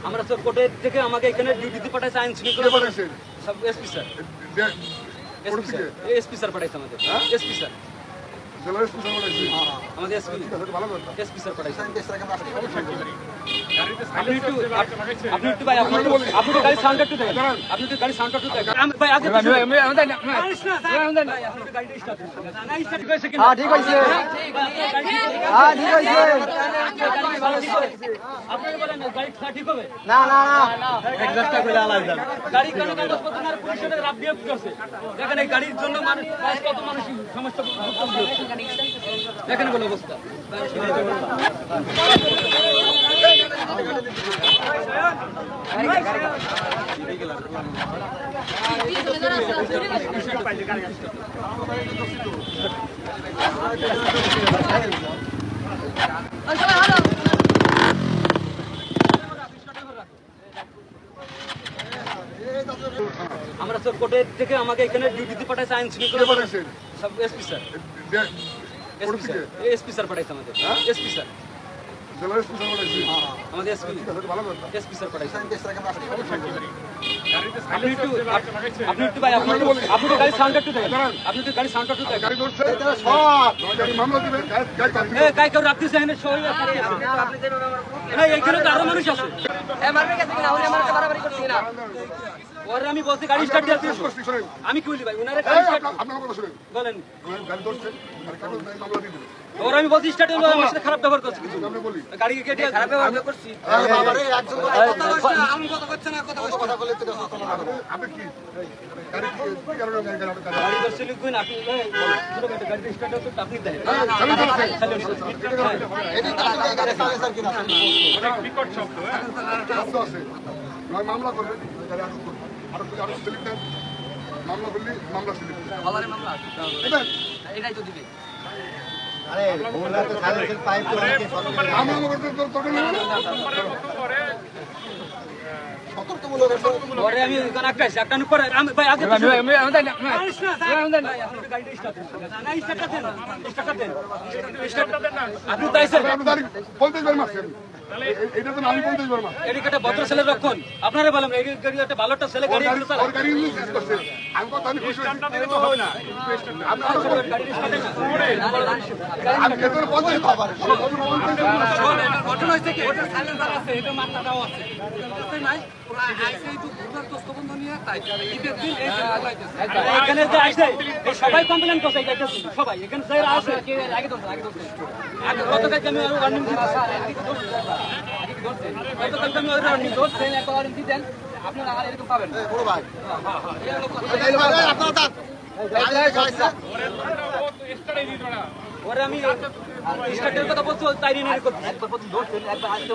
আমরা স্যার কোর্টের থেকে আমাকে এখানে ডিউটিতে পাঠাইছে আইন শৃঙ্খলা সব এসপি স্যার এসপি স্যার পাঠাইছে আমাদের এসপি স্যার আমাদের এসপি স্যার পাঠাইছে আপনি একটু ভাই আপনি একটু গাড়ি সাউন্ড একটু দেখেন আপনি একটু গাড়ি সাউন্ড একটু দেখেন ভাই আগে গাড়িটা স্টার্ট না স্টার্ট করেছে কিনা হ্যাঁ ঠিক হইছে হ্যাঁ ঠিক হইছে আপনারা বলেন গাড়ি ঠিক হবে না না না এক্সাস্টটা করে আলাদা গাড়ি কেন কাগজপত্র না পুলিশের রাব দিয়ে করছে দেখেন এই গাড়ির জন্য মানুষ কত মানুষ সমস্যা ভুক্তভোগী হচ্ছে দেখেন কোন অবস্থা আমরা স্যার কোর্টের থেকে আমাকে এখানে ডিউটিতে পাঠাইছে আইন শৃঙ্খলা সব এসপি স্যার এসপি স্যার পাঠাইছে আমাদের এসপি স্যার আমাদের এসপি স্যার পাঠাইছে আপনি একটু ভাই আপনি একটু গাড়ি সাউন্ড একটু দেখেন আপনি একটু গাড়ি সাউন্ড একটু দেখেন গাড়ি কেউ রাখতেছে এখানে সবাই এখানে তো আরো মানুষ আছে ওরে আমি বলছি গাড়ি স্টার্ট দিতে আমি কি বলি ভাই উনারে গাড়ি স্টার্ট বলেন ওরে আমি বলছি স্টার্ট হলো আমার সাথে খারাপ ব্যবহার করছে কিছু গাড়ি কেটে খারাপ ব্যবহার করছি আমি কথা করছ না কথা বলে তো আপনি কি গাড়ি করছে লিখুন আপনি গাড়ি স্টার্ট হতো আপনি দেন এদিকে আসলে স্যার কি না অনেক বিকট শব্দ আছে মামলা করবেন আরো সিলিপ দেন মামলা করলে মামলা সিলিপ এটাই তো দিবে আরে ওরা তো সাইলেন্সের পাইপ তো রাখে মামলা করতে ওরে আমি গান আকাশ একটা নুপর আমি ভাই আগে গাড়িটা স্টার্ট না স্টার্ট দেন স্টার্ট দেন আপনি তাই স্যার বলতে পারবেন মাসেন এটা তো আমি বলতে পারবো না এদিকে একটা ভদ্র ছেলে রক্ষণ আপনারা বলেন এই গাড়ি একটা ভালোটা ছেলে গাড়ি এগুলো চালায় ওর গাড়ি ইউজ করছে আমি কথা আমি খুশি হইছি তো হবে না আপনারা গাড়ি স্টার্ট আমি এত বলতে খবর ঘটনা হইছে কি ওটার সাইলেন্সার আছে এটা মাত্রাটাও আছে নাই ওরা আইছে একটু ঘুরার দস্তবন্ধ নিয়ে তাই ঈদের দিন এখানে যে আইছে সবাই কমপ্লেইন করছে এটা সবাই এখানে যারা আছে আগে ধরছে আগে গতকালকে আমি ওয়ার্নিং দিছি গতকালকে আমি ওয়ার্নিং ধরছি একটা ওয়ার্নিং দিতেন আপনারা আর এরকম পাবেন বড় ভাই আপনারা ওরে আমি স্টার্টের কথা বলছি তাই নিয়ে করছি একবার প্রথম ধরছেন একবার আসতে